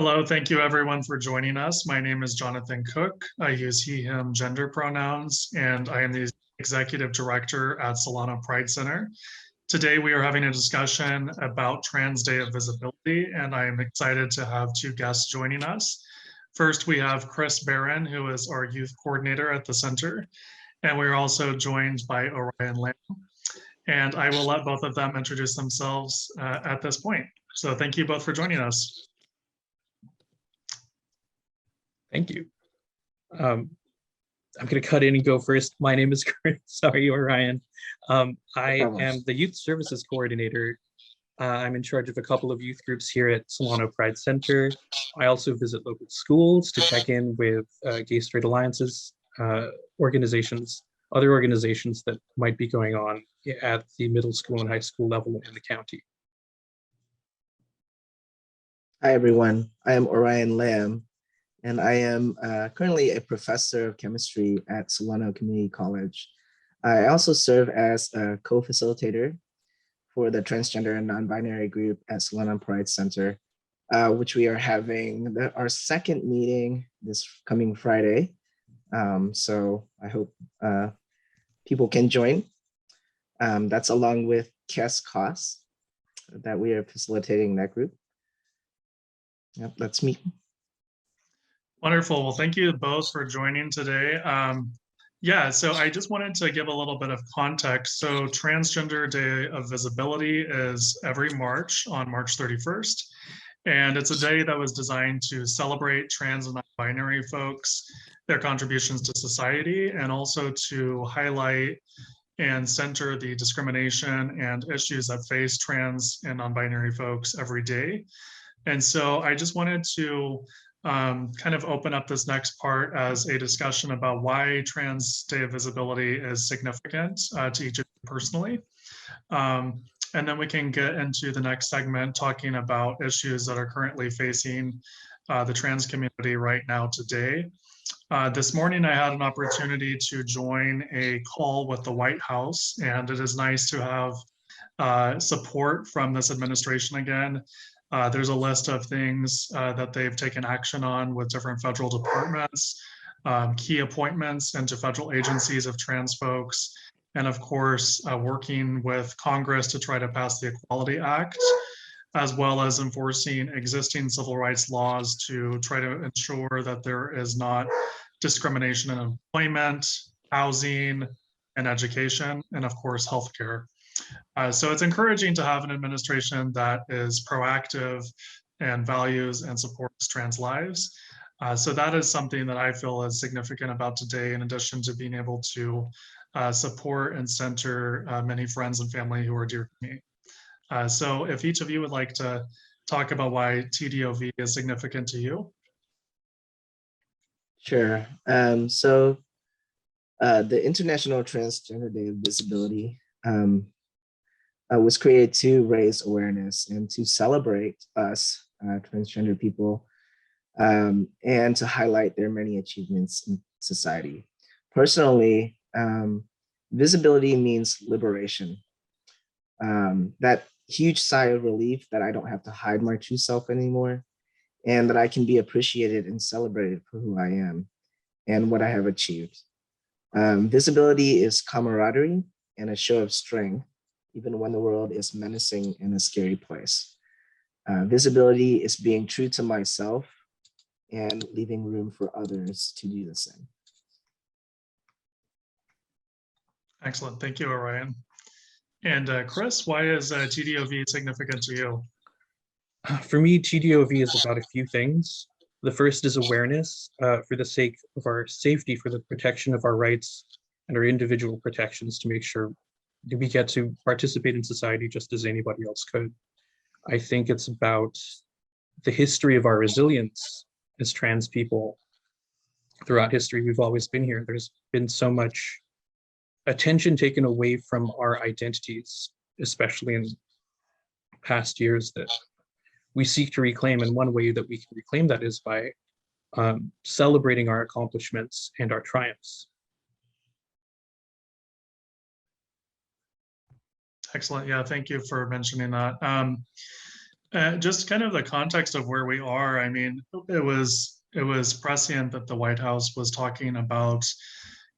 Hello, thank you everyone for joining us. My name is Jonathan Cook. I use he, him gender pronouns, and I am the Executive Director at Solano Pride Center. Today we are having a discussion about Trans Day of Visibility, and I am excited to have two guests joining us. First, we have Chris Baron, who is our youth coordinator at the center, and we're also joined by Orion Lam. And I will let both of them introduce themselves at this point. So thank you both for joining us. Thank you. I'm going to cut in and go first. My name is Chris. Sorry, Orion. I am the Youth Services Coordinator. I'm in charge of a couple of youth groups here at Solano Pride Center. I also visit local schools to check in with Gay Straight Alliances, organizations, other organizations that might be going on at the middle school and high school level in the county. Hi, everyone. I am Orion Lam, and I am currently a professor of chemistry at Solano Community College. I also serve as a co-facilitator for the transgender and non-binary group at Solano Pride Center, which we are having our second meeting this coming Friday. So I hope people can join. That's along with Kes Kos that we are facilitating that group. Yep, that's me. Wonderful. Well, thank you both for joining today. Yeah, so I just wanted to give a little bit of context. So Transgender Day of Visibility is every March on March 31st. And it's a day that was designed to celebrate trans and non-binary folks, their contributions to society, and also to highlight and center the discrimination and issues that face trans and non-binary folks every day. And so I just wanted to kind of open up this next part as a discussion about why Trans Day of Visibility is significant to each of you personally. And then we can get into the next segment talking about issues that are currently facing the trans community right now today. This morning, I had an opportunity to join a call with the White House, and it is nice to have support from this administration again. There's a list of things that they've taken action on with different federal departments, key appointments into federal agencies of trans folks, and of course, working with Congress to try to pass the Equality Act, as well as enforcing existing civil rights laws to try to ensure that there is not discrimination in employment, housing, and education, and of course, healthcare. So it's encouraging to have an administration that is proactive and values and supports trans lives. So that is something that I feel is significant about today, in addition to being able to support and center many friends and family who are dear to me. So if each of you would like to talk about why TDOV is significant to you. Sure. So the International Transgender Day of Visibility was created to raise awareness and to celebrate us, transgender people, and to highlight their many achievements in society. Personally, visibility means liberation. That huge sigh of relief that I don't have to hide my true self anymore, and that I can be appreciated and celebrated for who I am and what I have achieved. Visibility is camaraderie and a show of strength, even when the world is menacing and a scary place. Visibility is being true to myself and leaving room for others to do the same. Excellent, thank you, Orion. And Chris, why is TDOV significant to you? For me, TDOV is about a few things. The first is awareness for the sake of our safety, for the protection of our rights and our individual protections, to make sure that we get to participate in society just as anybody else could. I think it's about the history of our resilience as trans people. Throughout history, we've always been here. There's been so much attention taken away from our identities, especially in past years, that we seek to reclaim. And one way that we can reclaim that is by celebrating our accomplishments and our triumphs. Excellent. Yeah, thank you for mentioning that. Just kind of the context of where we are. I mean, it was prescient that the White House was talking about,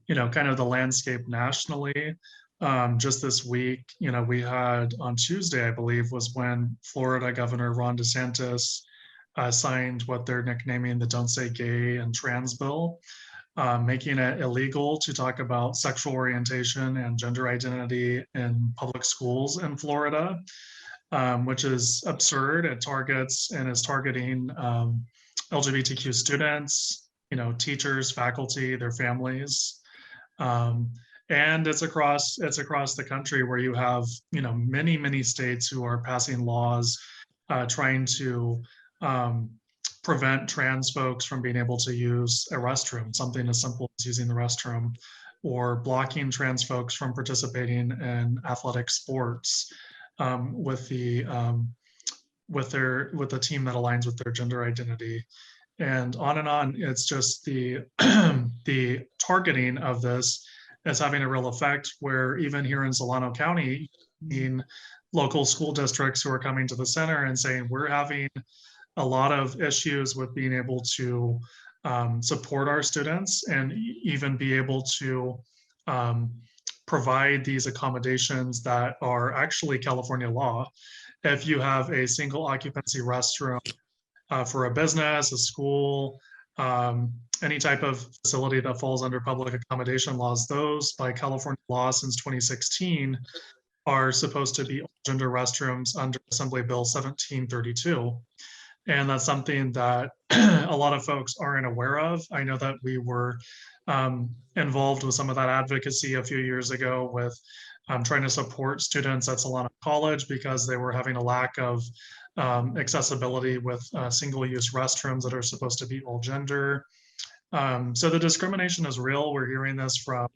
kind of the landscape nationally. Just this week, we had on Tuesday, I believe, was when Florida Governor Ron DeSantis signed what they're nicknaming the Don't Say Gay and Trans Bill, making it illegal to talk about sexual orientation and gender identity in public schools in Florida, which is absurd. It targets and is targeting LGBTQ students, teachers, faculty, their families. And it's across the country where you have, many states who are passing laws trying to prevent trans folks from being able to use a restroom, something as simple as using the restroom, or blocking trans folks from participating in athletic sports with the team that aligns with their gender identity, and on and on. It's just the the targeting of this is having a real effect, where even here in Solano County, in local school districts who are coming to the center and saying, we're having a lot of issues with being able to support our students and even be able to provide these accommodations that are actually California law. If you have a single occupancy restroom for a business, a school, any type of facility that falls under public accommodation laws, those by California law since 2016 are supposed to be gender restrooms under Assembly Bill 1732. And that's something that a lot of folks aren't aware of. I know that we were involved with some of that advocacy a few years ago with trying to support students at Solano College because they were having a lack of accessibility with single-use restrooms that are supposed to be all gender. So the discrimination is real. We're hearing this from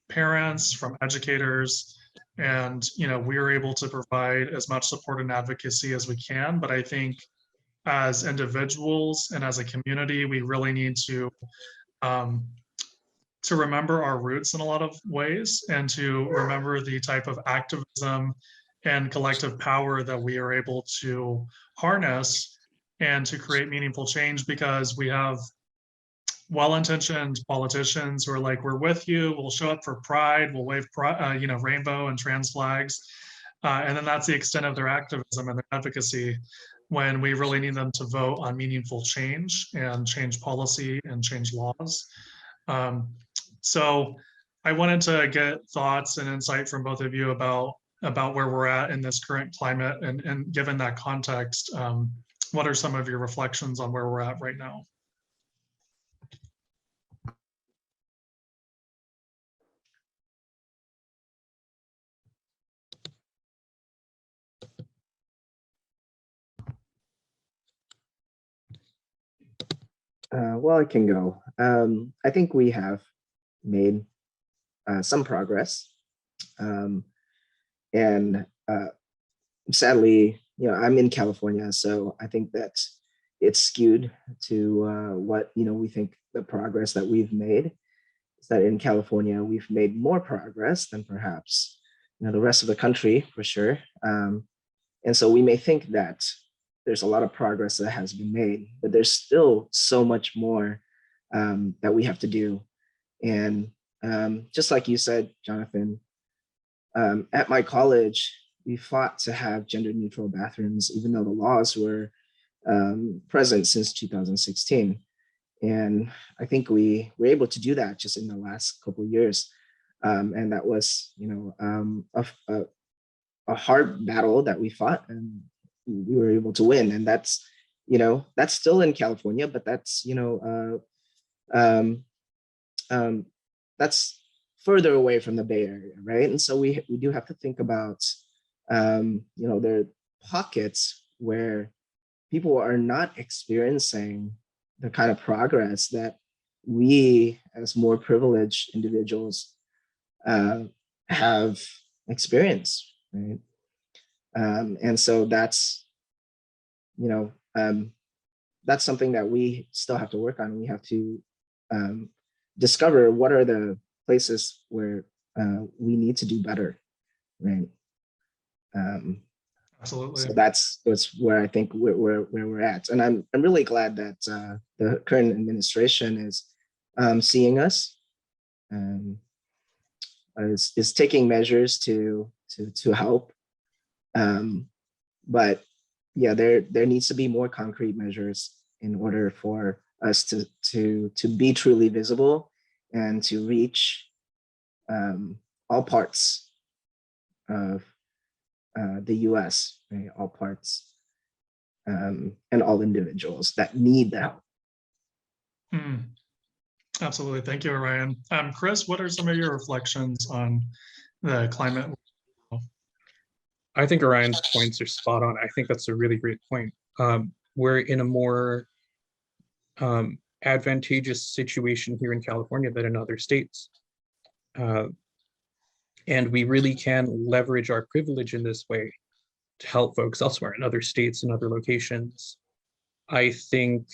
parents, from educators, and we are able to provide as much support and advocacy as we can. But I think as individuals and as a community, we really need to remember our roots in a lot of ways, and to remember the type of activism and collective power that we are able to harness and to create meaningful change, because we have well-intentioned politicians who are like, we're with you, we'll show up for pride, we'll wave rainbow and trans flags, and then that's the extent of their activism and their advocacy, when we really need them to vote on meaningful change and change policy and change laws. So I wanted to get thoughts and insight from both of you about where we're at in this current climate, and given that context, what are some of your reflections on where we're at right now? Well, I can go. I think we have made some progress. And sadly, I'm in California, so I think that it's skewed to what we think the progress that we've made is that in California we've made more progress than perhaps the rest of the country, for sure. And so we may think that there's a lot of progress that has been made, but there's still so much more that we have to do. And just like you said, Jonathan, at my college, we fought to have gender neutral bathrooms, even though the laws were present since 2016. And I think we were able to do that just in the last couple of years. And that was, a hard battle that we fought, and we were able to win. And that's, that's still in California, but that's, that's further away from the Bay Area, right? And so we do have to think about, there are pockets where people are not experiencing the kind of progress that we as more privileged individuals have experienced, right? And so that's, that's something that we still have to work on. We have to discover what are the places where we need to do better, right? Absolutely. So that's where I think where we're at, and I'm really glad that the current administration is seeing us, and is taking measures to help. But yeah, there needs to be more concrete measures in order for us to be truly visible and to reach all parts of the U.S., right? All parts and all individuals that need the help. Mm, absolutely. Thank you, Orion. Chris, what are some of your reflections on the climate? I think Orion's points are spot on. I think that's a really great point. We're in a more advantageous situation here in California than in other states. And we really can leverage our privilege in this way to help folks elsewhere in other states and other locations. I think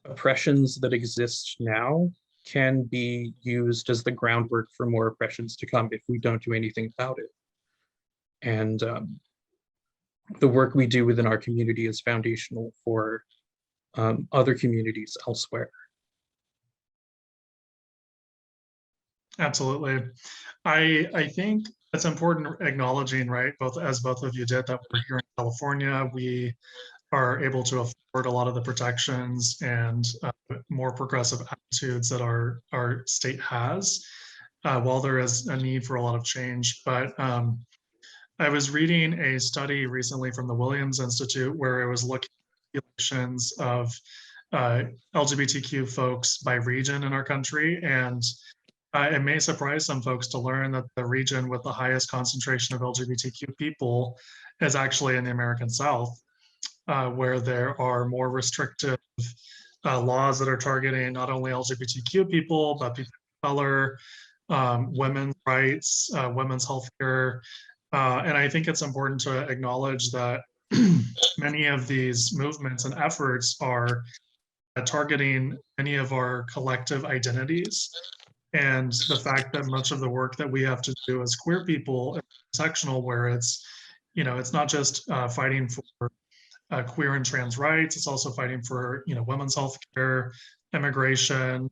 oppressions that exist now can be used as the groundwork for more oppressions to come if we don't do anything about it. And the work we do within our community is foundational for other communities elsewhere. Absolutely. I think it's important acknowledging, right, both of you did, that we're here in California. We are able to afford a lot of the protections and more progressive attitudes that our state has, while there is a need for a lot of change. But I was reading a study recently from the Williams Institute where it was looking at populations of LGBTQ folks by region in our country. And it may surprise some folks to learn that the region with the highest concentration of LGBTQ people is actually in the American South, where there are more restrictive laws that are targeting not only LGBTQ people, but people of color, women's rights, women's health care. And I think it's important to acknowledge that many of these movements and efforts are targeting many of our collective identities. And the fact that much of the work that we have to do as queer people is intersectional, where it's, it's not just fighting for queer and trans rights, it's also fighting for, women's health care, immigration,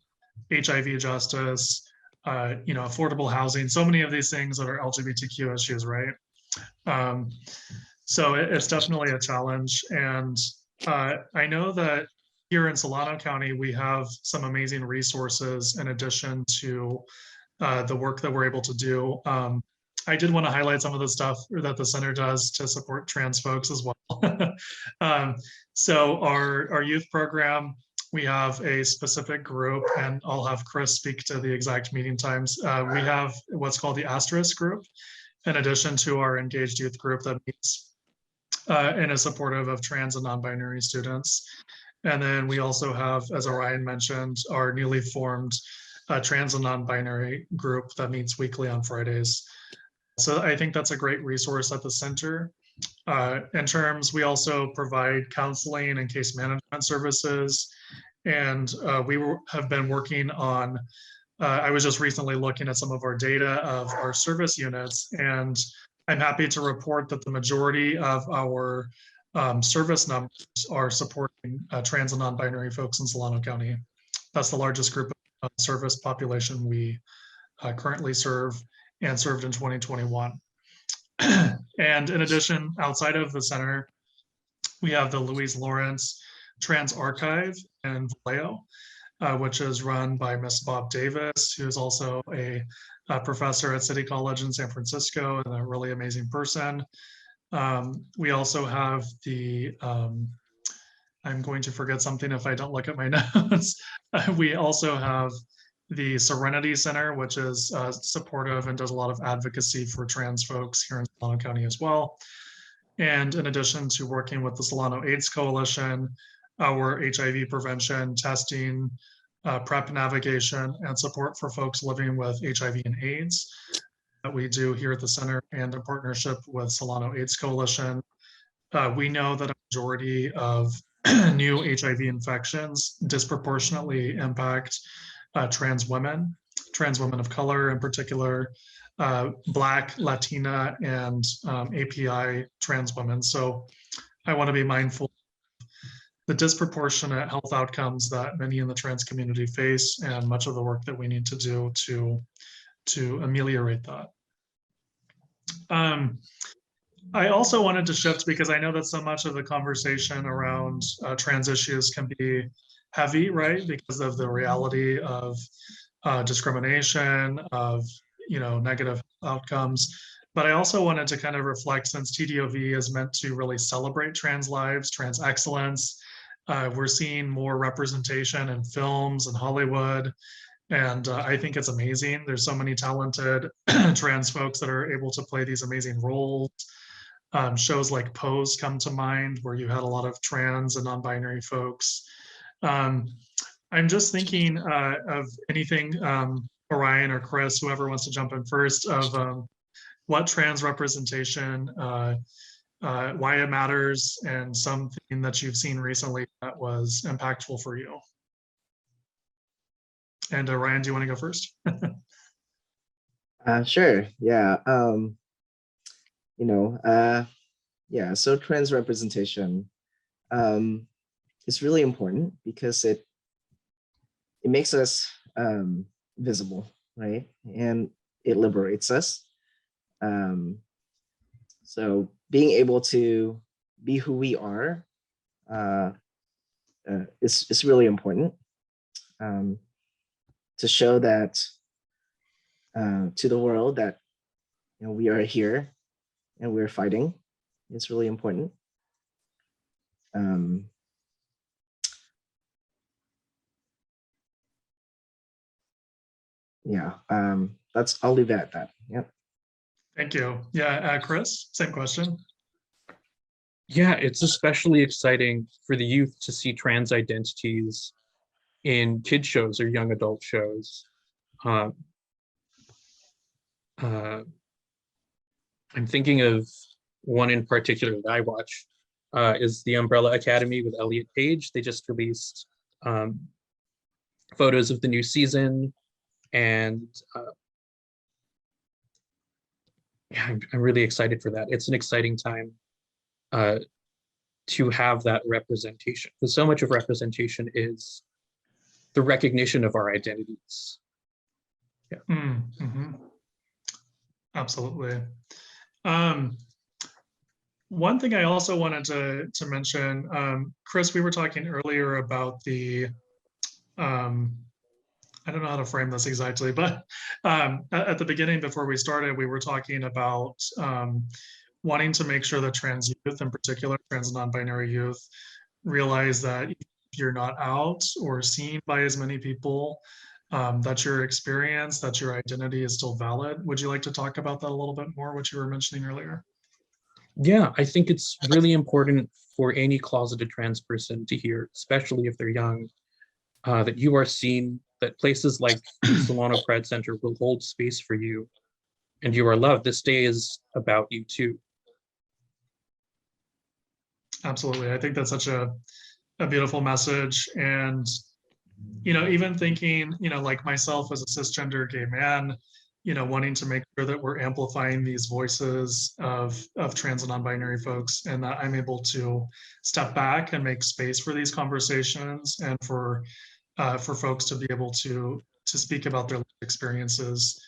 HIV justice, affordable housing, so many of these things that are LGBTQ issues, right? So it's definitely a challenge. And I know that here in Solano County, we have some amazing resources in addition to the work that we're able to do. I did want to highlight some of the stuff that the center does to support trans folks as well. So our youth program, we have a specific group, and I'll have Chris speak to the exact meeting times. We have what's called the Asterisk group, in addition to our engaged youth group that meets and is supportive of trans and non-binary students. And then we also have, as Orion mentioned, our newly formed trans and non-binary group that meets weekly on Fridays. So I think that's a great resource at the center. In terms, we also provide counseling and case management services. And we have been working on, I was just recently looking at some of our data of our service units, and I'm happy to report that the majority of our service numbers are supporting trans and non-binary folks in Solano County. That's the largest group of service population we currently serve and served in 2021. And in addition, outside of the center, we have the Louise Lawrence Trans Archive in Vallejo, which is run by Miss Bob Davis, who is also a professor at City College in San Francisco and a really amazing person. We also have the, I'm going to forget something if I don't look at my notes. We also have the Serenity Center, which is supportive and does a lot of advocacy for trans folks here in Solano County as well. And in addition to working with the Solano AIDS Coalition, our HIV prevention, testing, PrEP navigation, and support for folks living with HIV and AIDS that we do here at the center and in partnership with Solano AIDS Coalition. We know that a majority of new HIV infections disproportionately impact trans women of color in particular, Black, Latina, and API trans women. So I want to be mindful of the disproportionate health outcomes that many in the trans community face, and much of the work that we need to do to ameliorate that. I also wanted to shift because I know that so much of the conversation around trans issues can be heavy, right? Because of the reality of discrimination, of negative outcomes. But I also wanted to kind of reflect, since TDOV is meant to really celebrate trans lives, trans excellence. We're seeing more representation in films and Hollywood. And I think it's amazing. There's so many talented trans folks that are able to play these amazing roles. Shows like Pose come to mind, where you had a lot of trans and non-binary folks. I'm just thinking of anything, Orion or Chris, whoever wants to jump in first, of what trans representation, why it matters, and something that you've seen recently that was impactful for you. And Ryan, do you want to go first? Sure. Yeah. Yeah. So trans representation is really important because it makes us visible, right? And it liberates us. So being able to be who we are is really important. To show that to the world that we are here and we're fighting is really important. Yeah, I'll leave it at that. Yep. Thank you. Yeah, Chris, same question. Yeah, it's especially exciting for the youth to see trans identities in kid shows or young adult shows. I'm thinking of one in particular that I watch, is the Umbrella Academy with Elliot Page. They just released photos of the new season, and yeah, I'm really excited for that. It's an exciting time to have that representation, because so much of representation is the recognition of our identities. Yeah. Mm-hmm. Absolutely. One thing I also wanted to mention, Chris, we were talking earlier about the, I don't know how to frame this exactly, but at the beginning, before we started, we were talking about wanting to make sure that trans youth, in particular, trans and non-binary youth, realize that if you're not out or seen by as many people, that your experience, that your identity is still valid. Would you like to talk about that a little bit more, what you were mentioning earlier? Yeah, I think it's really important for any closeted trans person to hear, especially if they're young, that you are seen, that places like Solano Pride Center will hold space for you, and you are loved. This day is about you too. Absolutely. I think that's such a beautiful message. And, even thinking, like myself as a cisgender gay man, wanting to make sure that we're amplifying these voices of trans and non-binary folks, and that I'm able to step back and make space for these conversations, and for folks to be able to speak about their experiences,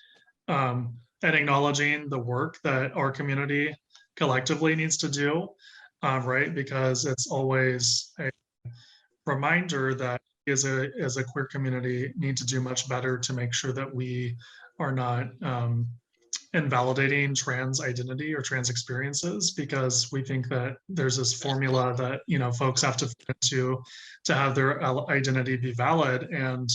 and acknowledging the work that our community collectively needs to do, right? Because it's always a reminder that as a queer community need to do much better to make sure that we are not invalidating trans identity or trans experiences, because we think that there's this formula that folks have to fit into to have their identity be valid. And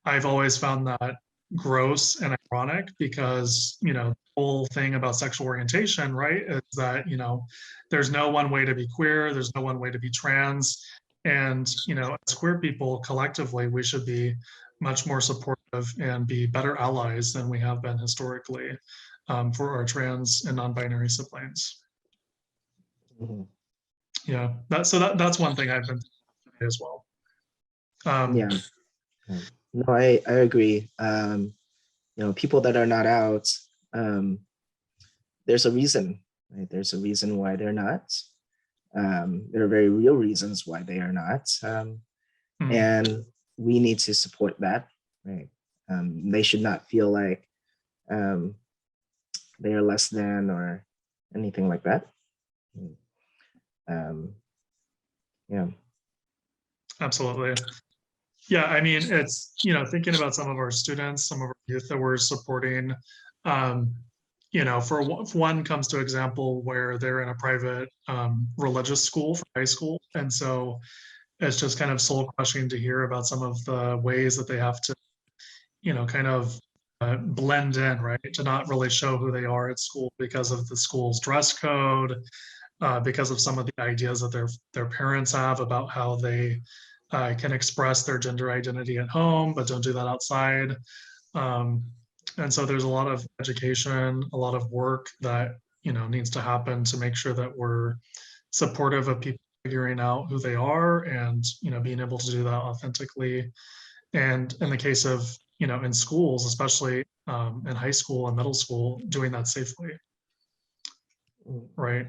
I've always found that gross and ironic, because the whole thing about sexual orientation, right, is that there's no one way to be queer, there's no one way to be trans. And as queer people collectively, we should be much more supportive and be better allies than we have been historically, for our trans and non-binary siblings. Mm-hmm. Yeah, that's one thing I've been doing as well. Yeah. No, I agree. People that are not out there's a reason, right? There's a reason why they're not. There are very real reasons why they are not. And we need to support that, right? They should not feel like they are less than or anything like that. Yeah. Absolutely. Yeah, I mean, it's, thinking about some of our students, some of our youth that we're supporting, for one comes to example where they're in a private religious school for high school. And so it's just kind of soul crushing to hear about some of the ways that they have to, kind of blend in, right? To not really show who they are at school because of the school's dress code, because of some of the ideas that their parents have about how they can express their gender identity at home, but don't do that outside. And so there's a lot of education, a lot of work that needs to happen to make sure that we're supportive of people figuring out who they are and being able to do that authentically. And in the case of in schools, especially in high school and middle school, doing that safely, right?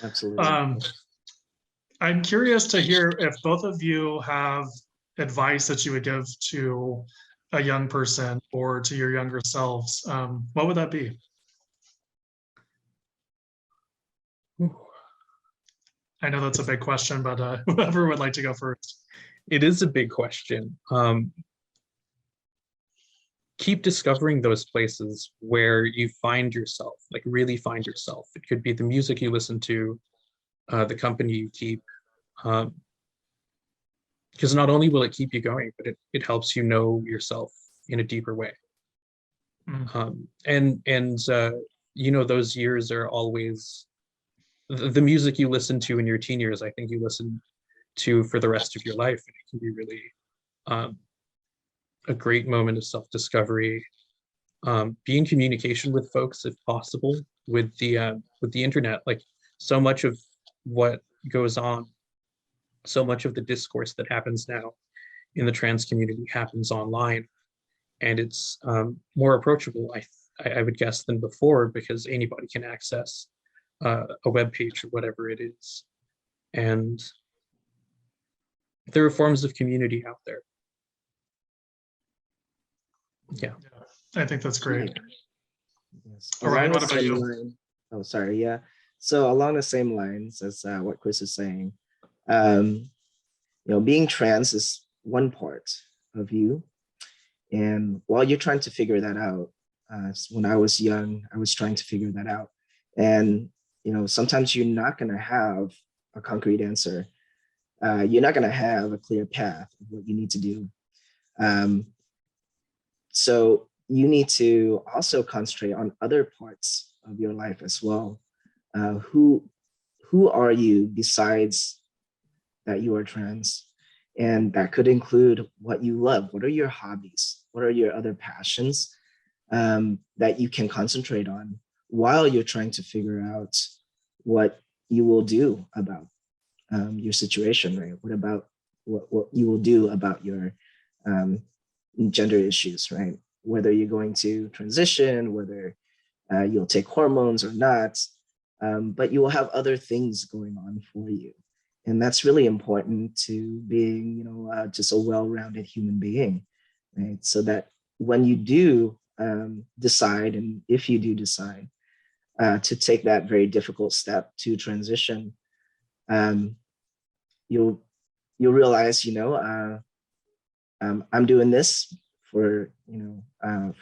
Absolutely. I'm curious to hear if both of you have advice that you would give to a young person or to your younger selves. What would that be? I know that's a big question, but whoever would like to go first. It is a big question. Keep discovering those places where you find yourself, like really find yourself. It could be the music you listen to, the company you keep, because not only will it keep you going, but it helps you know yourself in a deeper way. Those years are always the music you listen to in your teen years. I think you listen to for the rest of your life, and it can be really a great moment of self-discovery. Be in communication with folks if possible. With the internet, like so much of what goes on, so much of the discourse that happens now in the trans community happens online, and it's more approachable, I would guess, than before, because anybody can access a web page or whatever it is, and there are forms of community out there. Yeah, I think that's great. Yes. Orion, what about you? Oh, sorry. Yeah. So along the same lines as what Chris is saying, being trans is one part of you, and while you're trying to figure that out, when I was young, I was trying to figure that out, and sometimes you're not going to have a concrete answer. You're not going to have a clear path of what you need to do. So you need to also concentrate on other parts of your life as well. Who are you besides that you are trans? And that could include what you love. What are your hobbies? What are your other passions that you can concentrate on while you're trying to figure out what you will do about your situation, right? What about what you will do about your gender issues, right? Whether you're going to transition, whether you'll take hormones or not, but you will have other things going on for you. And that's really important to being, just a well-rounded human being, right? So that when you do decide, and if you do decide to take that very difficult step to transition, you'll realize, I'm doing this for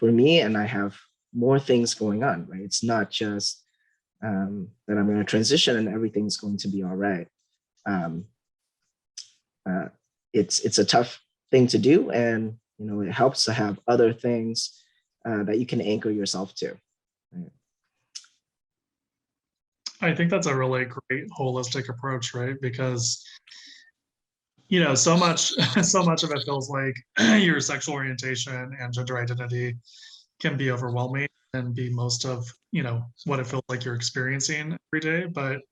me, and I have more things going on, right? It's not just that I'm going to transition and everything's going to be all right. It's a tough thing to do, and it helps to have other things that you can anchor yourself to. Right? I think that's a really great holistic approach, right? Because so much of it feels like your sexual orientation and gender identity can be overwhelming and be most of what it feels like you're experiencing every day. But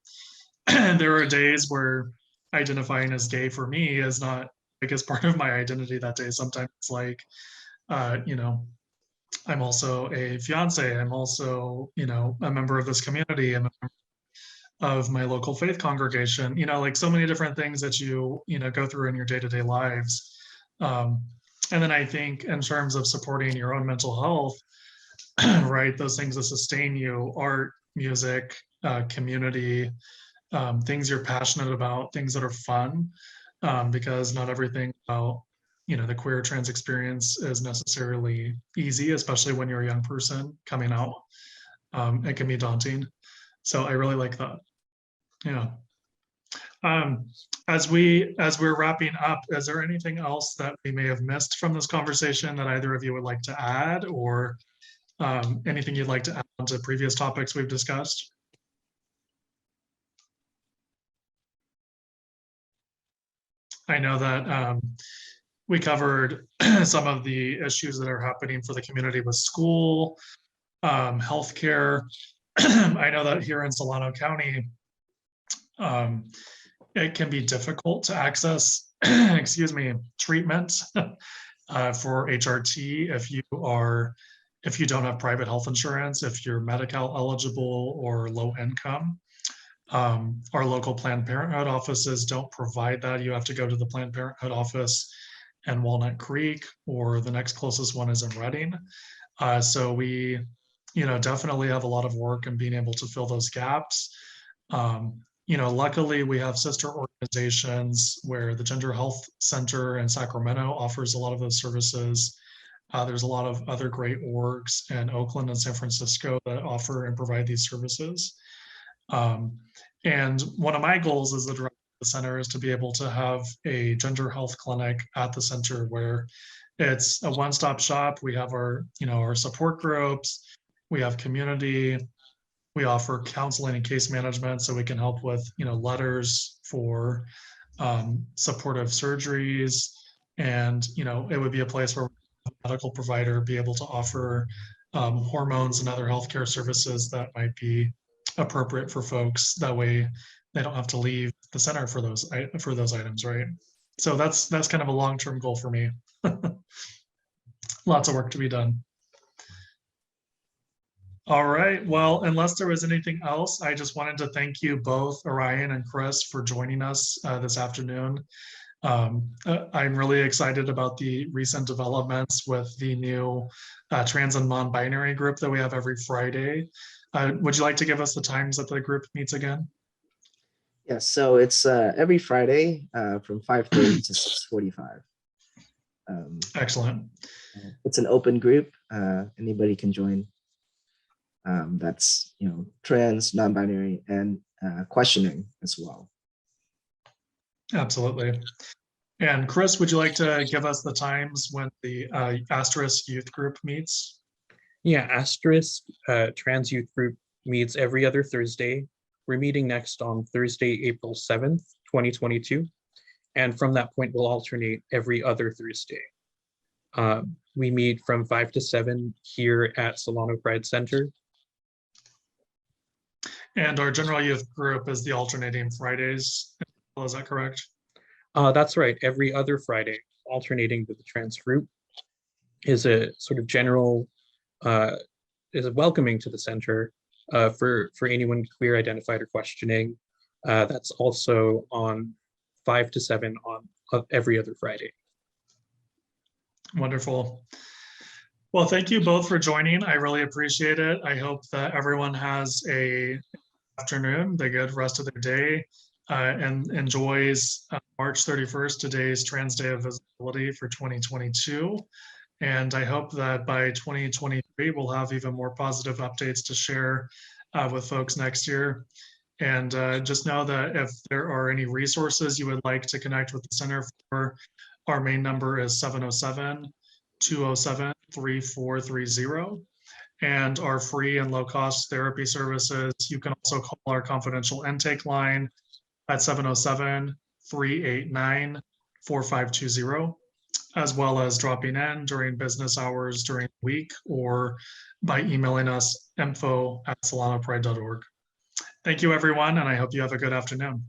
there are days where identifying as gay for me is not the biggest part of my identity that day. Sometimes it's like I'm also a fiance. I'm also, a member of this community. I'm a member of my local faith congregation, like so many different things that go through in your day-to-day lives. And then I think in terms of supporting your own mental health, right, those things that sustain you, art, music, community, things you're passionate about, things that are fun, because not everything about the queer trans experience is necessarily easy, especially when you're a young person coming out. It can be daunting. So I really like that. Yeah. As we're wrapping up, is there anything else that we may have missed from this conversation that either of you would like to add, or anything you'd like to add on to previous topics we've discussed? I know that we covered some of the issues that are happening for the community with school, healthcare. I know that here in Solano County, it can be difficult to access, excuse me, treatment for HRT if you don't have private health insurance, if you're Medi-Cal eligible or low income. Our local Planned Parenthood offices don't provide that. You have to go to the Planned Parenthood office in Walnut Creek, or the next closest one is in Reading. So we, definitely have a lot of work in being able to fill those gaps. Luckily we have sister organizations where the Gender Health Center in Sacramento offers a lot of those services. There's a lot of other great orgs in Oakland and San Francisco that offer and provide these services. And one of my goals as the director of the center is to be able to have a gender health clinic at the center where it's a one-stop shop. We have our support groups, we have community, we offer counseling and case management, so we can help with, letters for supportive surgeries. And, it would be a place where a medical provider be able to offer hormones and other healthcare services that might be appropriate for folks. That way they don't have to leave the center for those items, right? So that's kind of a long-term goal for me. Lots of work to be done. All right, well, unless there was anything else, I just wanted to thank you both, Orion and Chris, for joining us this afternoon. I'm really excited about the recent developments with the new trans and non-binary group that we have every Friday. Would you like to give us the times that the group meets again? Yeah, so it's every Friday from 5:30 to 6:45. Excellent. It's an open group. Anybody can join. That's trans, non-binary, and questioning as well. Absolutely. And Chris, would you like to give us the times when the Asterisk Youth Group meets? Yeah, Asterisk Trans Youth Group meets every other Thursday. We're meeting next on Thursday, April 7th, 2022. And from that point, we'll alternate every other Thursday. We meet from 5 to 7 here at Solano Pride Center. And our general youth group is the alternating Fridays. Is that correct? That's right. Every other Friday, alternating with the trans group, is a sort of general, is a welcoming to the center for anyone queer identified or questioning. That's also on 5 to 7 on every other Friday. Wonderful. Well, thank you both for joining. I really appreciate it. I hope that everyone has a afternoon, the good rest of their day, and enjoys March 31st, today's Trans Day of Visibility for 2022. And I hope that by 2023, we'll have even more positive updates to share with folks next year. And just know that if there are any resources you would like to connect with the center for, our main number is 707-207-3430. And our free and low-cost therapy services, you can also call our confidential intake line at 707-389-4520, as well as dropping in during business hours during the week or by emailing us info@solanopride.org. Thank you, everyone, and I hope you have a good afternoon.